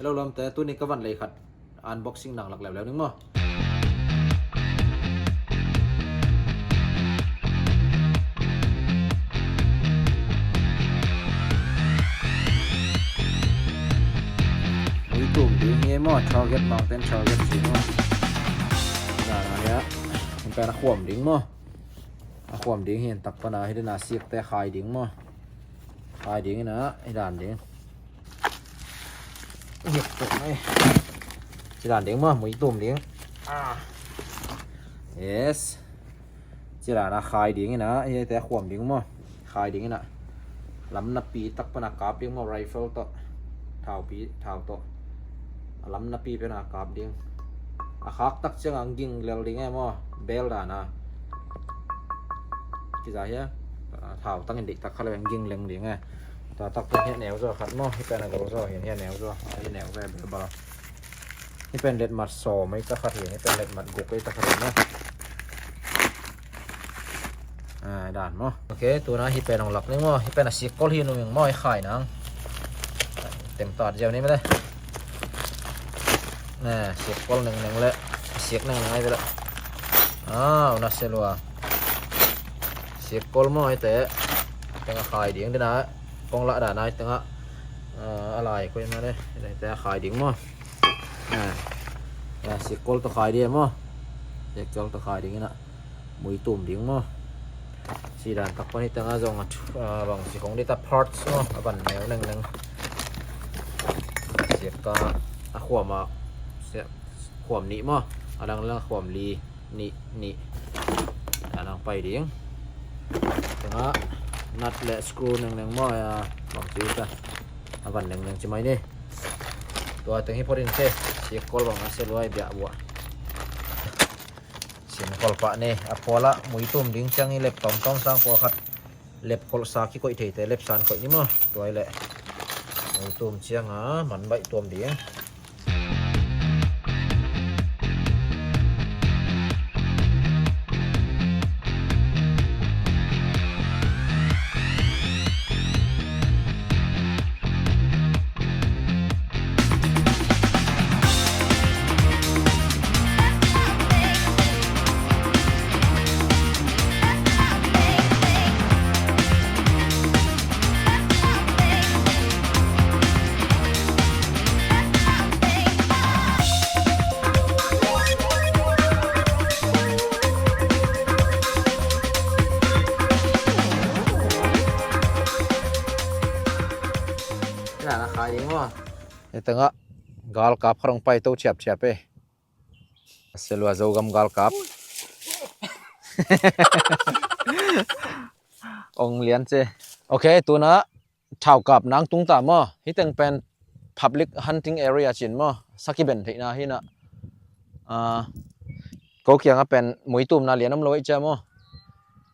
เราลำแต่ตัวนี้ก็วันเลยครับอันบ็อกซิ่งหนังหลักแล้วนึงมั้งมีตุ่มดีเงี้ยมั้ง target mountain target สิมั้งด่านนี้มันเป็นขวมดิ้งมั้งขวมดิ้งเห็นตักปนาให้ได้นาเสียกแต่ขายดิ้งมั้งขายดิ้งนะไอ้ด่านดิ้งเห็ดตกไหมจะด่านดิ้งมั้งมีตุ่มดิ้งyes จะด่านขายดิ้งนะไอ้แต่ขวมดิ้งมั้งขายดิ้งนะลำนับปีตักปนากาบดิ้งมั้ง rifle ต่อเท้าปีเท้าต่อลำนับปีเป็นอากาบดิ้งคักตักจังอังกิ้งเลี้ยงดิ้งไงมั้งเบลด่านะกี่ใจอ่ะเท้าตั้งเด็กตักเขาเลยอังกิ้งเลี้ยงดิ้งไงแต่ตักเป็นเห็ดแนวจ้ะขัดมั้งที่เป็นอะไรก็จ้ะเห็นเห็ดแนวจ้ะเห็ดแนวแบบเบลนี่เป็นเล็ดมัดโซ่ไม่ตะขัดเห็นนี่เป็นเล็ดมัดกุกไอ้ตะขัดเห็นนะด่านมั้งโอเคตัวนั้นที่เป็นของหลักนี่มั้งที่เป็นอาชีพก้อนหินอย่างมั้งไอ้ไข่นังเต็มตอดเดียวนี้ไม่ได้น่ะเสียบก้อนหนึ่งเลยเสียบหนึ่งไงไปละน่าเสียรัวเสียบก้อนมั้งไอ้แต่ตั้งขายดิ้งด้วยนะกองละด่านไหนตั้งอะไรก็ยังมาได้แต่ขายดิ้งมั้งเสียบก้อนตะขายดิ้งมั้งเสียบก้อนตะขายดิ้งนะมือตุ่มดิ้งมั้งสีด่านตักไปที่ตั้งจงบางสีของดิตาพอร์ตมั้งบันแนวหนึ่งเสียบก็ขวบมาเสียบขวบนี้มั้งดังเรื่องขวบลีนี่ดังไปดิ้งตั้งนัดและสกรูหนึ่งมั้งบางสีก็บันหนึ่งใช่ไหมนี่ตัวตั้งให้พอดีเสียบกอลบางเสียรวยเบียบัวเสียงกอลปะนี่พอละมุยตุ่มดิ้งจังนี่เล็บต้องสร้างพอครับเล็บกอลสาขี้ก้อยเทแต่เล็บสานก้อยนี่มั้งตัวไอ้แหละมุยตุ่มเชียงมันใบตุ่มดิ้งราคาอย่างว่าเนี่ยตั้งกาลกับขนมไปตู้เฉียบไปเสลัวโจกำกาลกับองเลียนเจโอเคตัวน่ะเท่ากับนางตุงตามอที่ตั้งเป็น public hunting area จินมอสักกี่เป็นที่น่ะที่น่ะก็เกี่ยงเป็นมุยตุ่มน่ะเลียนน้ำลอยเจมอ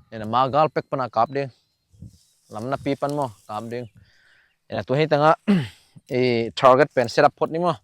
เนี่ยมากาลเป็กปนากาบเด้งลำนับปีปันมอกาบเด้งเนี่ยตัวนี้ตั้งtarget เป็น setup pot นี่มั้ง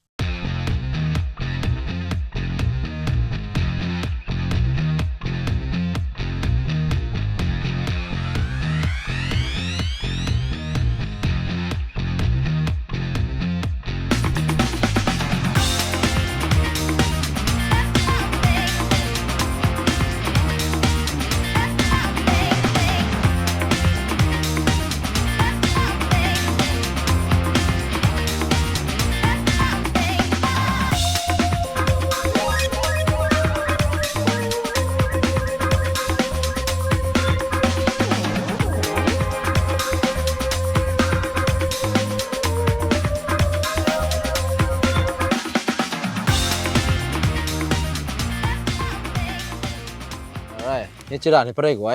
นี่จีรานี่ไปได้กว่า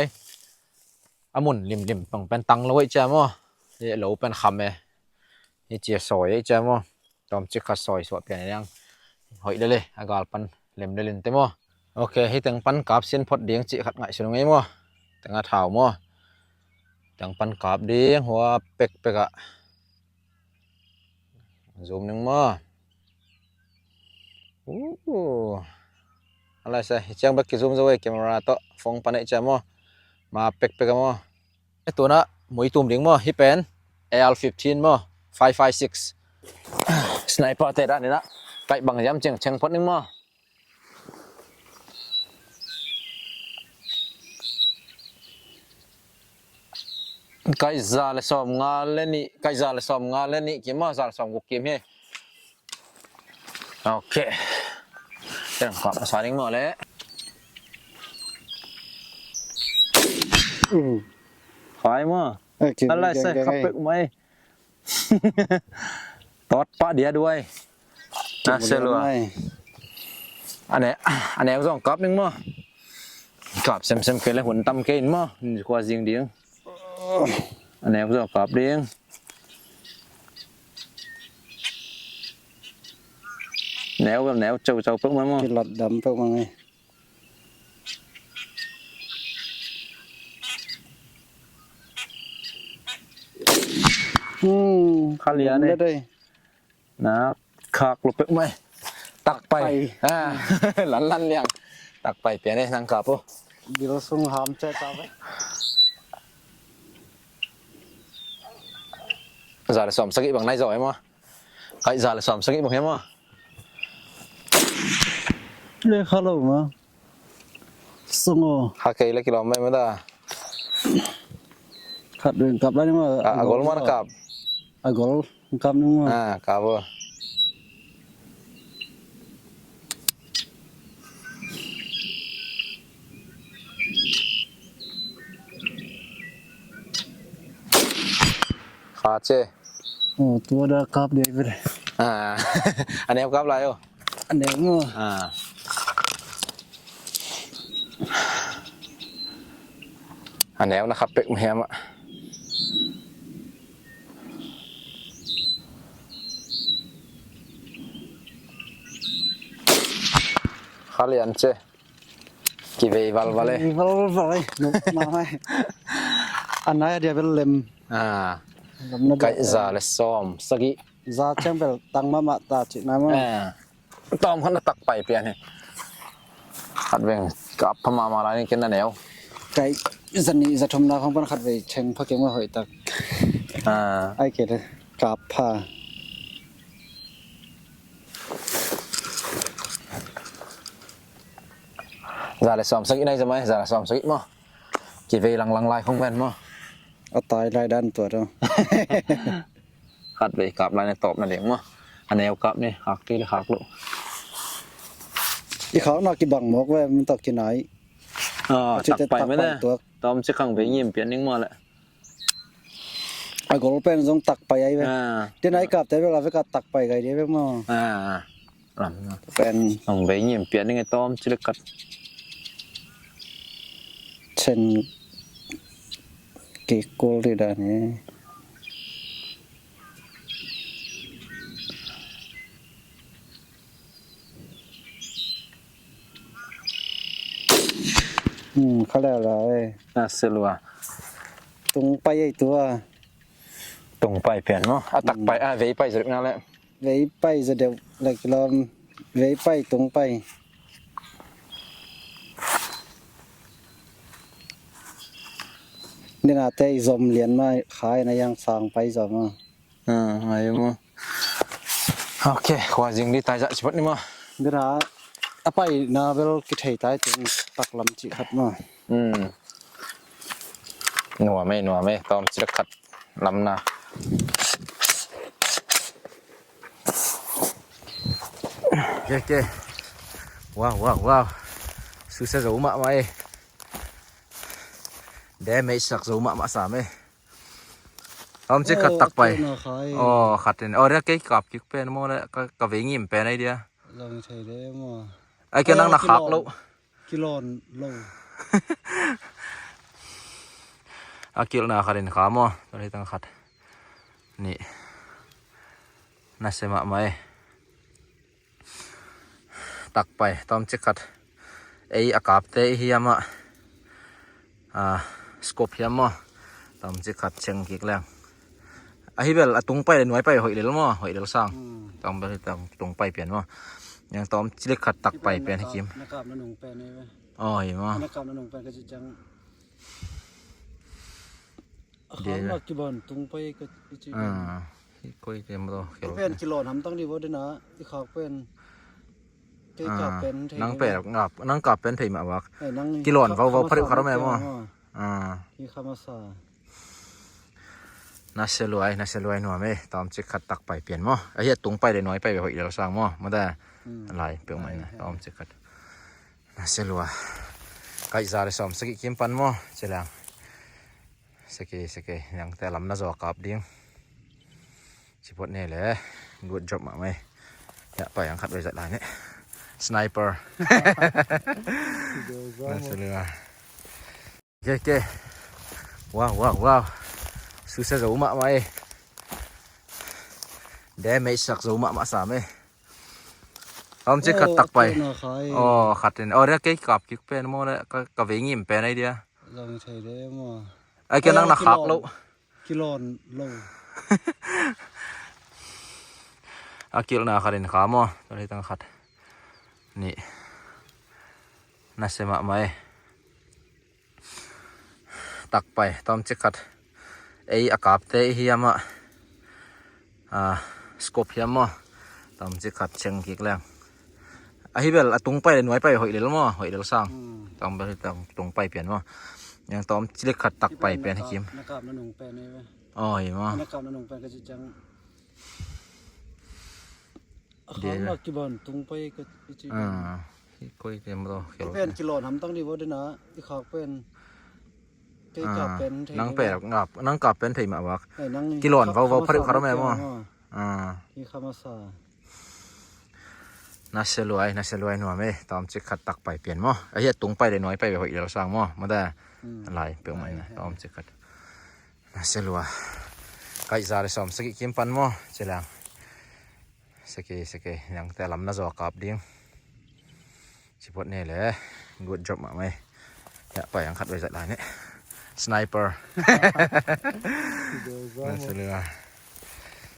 อามุนริมต้องเป็นตังเลยใช่ไหมนี่เราเป็นคำเองนี่เจียซอยใช่ไหมตอมจิกขัดซอยสวดเปลี่ยนยังหอยเลยอากาศปันเล็มเล่นเต็มมั้งโอเคให้ตั้งปันกับเส้นพอดเดียงจิขัดง่ายสุดไงมั้งตั้งเท้ามั้งตั้งปันกับเดียงหัวเป็กอะซูมหนึ่งมั้งอะไรสิเชียงบักกิซูมจะไว้แคมราโต้ฟงปันไอจามอมาเป็กมั้งไอตัวน่ะมวยตุ่มดิ้งมั้งฮิปเป็น AR-15 มั้ง556 สไนเปอร์เตะด้านนี้ละไก่บังย้ำเจียงเชียงพดนึงมั้งไก่ซาเลสอมงาเล่นนี่ไก่ซาเลสอมงาเล่นนี่กี่มั้งซาเลสอมกุกเกมเฮ้โอเคเดี๋ยวกลับมาสอนอีกมั้งเลยขายมั้งอะไรใส่ขับไปไหมตอดปะเดียด้วยนะเซลัวอันไหนก็ต้องกลับนึงมั้งกลับเซมเกลเลยหุ่นตั้มเกนมั้งนี่ควาจิงเดียงอันไหนก็ต้องกลับเดียงแนวแบบแนวเจ้าเพิ่งมามั้ง กินหลอดดำเพิ่งมาไงข้าเลียเนี่ยนะขากลุกไปไหมตักไปหลันเลี้ยงตักไปเปลี่ยนให้นางกลับปุ๊บิลส่งหามใจกลับไปจ่าเลยสอมสกิบังในจ่อยมั้งใครจ่าเลยสอมสกิบังเหี้ยมั้งเลยข้าลงมาส่งหาเกยเล็กกิโลไม่ได้ขัดเดินกลับแล้วนี่มั้งกอลมันกลับกอลกลับนี่มั้งกลับวะขาเจตัวเด็กกลับเดี๋ยวไปเลยอันนี้กลับอะไรอ่ะอันนี้มั้งอันนี้นะครับเป็กแฮมอ่ะข้าเรียนเจกี่เววัลเลยนุกมาไหมอันไหนเดี๋ยวเป็นเล่มไก่ซาเลซอมสกิซาเช่นเป็นตังมาตาจินะมั้งตอมเขาตักไปเปลี่ยนนี่ขัดเวงกับพม่ามาลายนี่กินนั่นแนวไก่สันนิษฐานของมันขัดไปเชิงพระเกศว่าหอยตักไอ้เกศกับผ้าซาเลซอมสกิได้ใช่ไหมซาเลซอมสกิมั้งกี่เวลังลายของแวนมั้งเอาตายลายด้านตัวเราขัดไปกับลายในตบนั่นเองมั้งอันแนวกับนี่หักที่หักลุอีเขาหนักกี่บังมกว่ามันตกกี่ไหนตักไปไม่ได้ตอมจะขังไปยิ้มเปลี่ยนนิ่งมาแหละไอ้กอลเป็นต้องตักไปไอ้เว้ยเดี๋ยวไหนกลับแต่เวลาไปตักไปไงเดี๋ยวไปมั้งหลังเป็นขังไปยิ้มเปลี่ยนยังไงตอมจะเล็กกัดเช่นเกโกลดีด้านนี้เขาแล้วอะไรเสลัวตรงไปไอ้ตัวตรงไปเปลี่ยนเนาะตักไปเวไปสุดนั่นแหละเวไปจะเดี๋ยวหลักลมเวไปตรงไปนี่นะแต่จอมเหรียญมาขายนะยังสร้างไปจอมอะไรมั้งโอเคความจริงดีตายจะชีวิตนี่มั้งนี่นะไปนาเวลกิเทตายถึงตักลำจิขัดมาหนัวไม่ตอมจิขัดลำนาโอเคว้าวสุดยอดรู้มากไหมเดี๋ยวไม่สักรู้มากสามเอ้ตอมจิขัดตักไปขัดเนี่ยเดี๋ยวกี่กับกิ๊กเป็นมั้งเลยก็วิ่งยิ้มเป็นไอเดียลองใช้ได้มั้งไอ้แกนั่งนักขับลูกกิโลนลูกกิโลน่ะขัดเองขามั้งตอนนี้ตั้งขัดนี่น่าเสียมากไหมตักไปตอมจะขัดไอ้อากาศเตะเฮียมสกอปเฮียมตอมจะขัดเชิงกิ๊กแรงไอ้เบลตรงไปเลยหน่วยไปหอยเดือดมั้งหอยเดือดสร้างตอมไปตรงไปเปลี่ยนมั้งยังตอมจิเล็กขัดตักไปเปลี่ยนให้คิมนักกราบนั่นหนุ่มแปลนนี่ไหมเห็นมั้ยนักกราบนั่นหนุ่มแปลนก็จะจังเขาหลักกี่บอลตรงไปก็จะ coi thêm rồi เป็นกิโลน้ำต้องดีบ่ด้วยนะที่เขาเป็นเกี่ยวกับเป็น nắng bẻ ngập nắng cọp bên thì mà bác ไอ้นั่ง กิโลนเขาผลิตเขาได้ไหมมั่ว ที่คามาซา น่าเสียรวยหน่อยไหมตอมจิกขัดตักไปเปลี่ยนมั่วไอ้เหี้ยตุงไปได้น้อยไปแบบเดี๋ยวเราสร้างมั่วมาได้อะไรเปลี่ยนใหม่นะตอมจิกขัดน่าเสียรวยใครจะได้สอมสกิคิมปันมั่วเจริญสกิยังแต่ลำน่าจะกับดิ้งชิบวดเนี่ยเลยดูจบมาไหมอย่าไปยังขัดไปจัดไรเนี่ยสไนเปอร์น่าเสียรวยโอเคว้าวsusah jauh mak mai để mấy sạc dấu mạ xả mày ông chỉ khát tắc bay khát trên đấy cái cặp chiếc pen mua đấy cái vế nhìm pen này đi à lần thầy đấy mà ai kia đang khát lâu kilo lâu kilo nào khát đến khá mua tôi đây đang khát nè nãy xem mạ mày tắc bay tom chỉ khát ấy cặp thế hiếm scope hiếm mà tầm chỉ khát chừng kịch lắm ấy bây giờ tung bay nói bay hội đến mà hội đến sang tầm bây giờ tung bay biển mà nhưng tóm chỉ được khát tắc bay biển hay kiếmนักกลับนั่นหนุ่มแปลนี่ไหม ôi mà นักกลับนั่นหนุ่มแปลก็จะจังเขาหลักกี่บอลตุ้งไปก็จะ coi thêm rồi เป็นกิโลน้ำต้องดีบ่ด้วยนะที่เขาเป็นเกี่ยวกับเป็น nắng bẻ ngập nắng cọp bên thì mà bác ไอ้นั่ง กิโลนเขาผลิตเขาได้ไหมมั่ว ที่คามาซา น่าเสียรวยหน่อยไหมตอมจิกขัดตักไปเปลี่ยนมั่วไอ้เหี้ยตุงไปได้น้อยไปแบบเดี๋ยวเราสร้างมั่วมาได้อะไรเปลี่ยนใหม่นะตอมจิกขัดน่าเสียรวยใครจะได้สอมสกิคิมปันมั่วเจริญสกิยังแต่ลำน่าจะกับดิ้งชิบวดเนี่ยเลยดูจบมาไหมอย่าไปยังขัดไปจัดไรเนี่ยสไนเปอร์น่าเสียรวย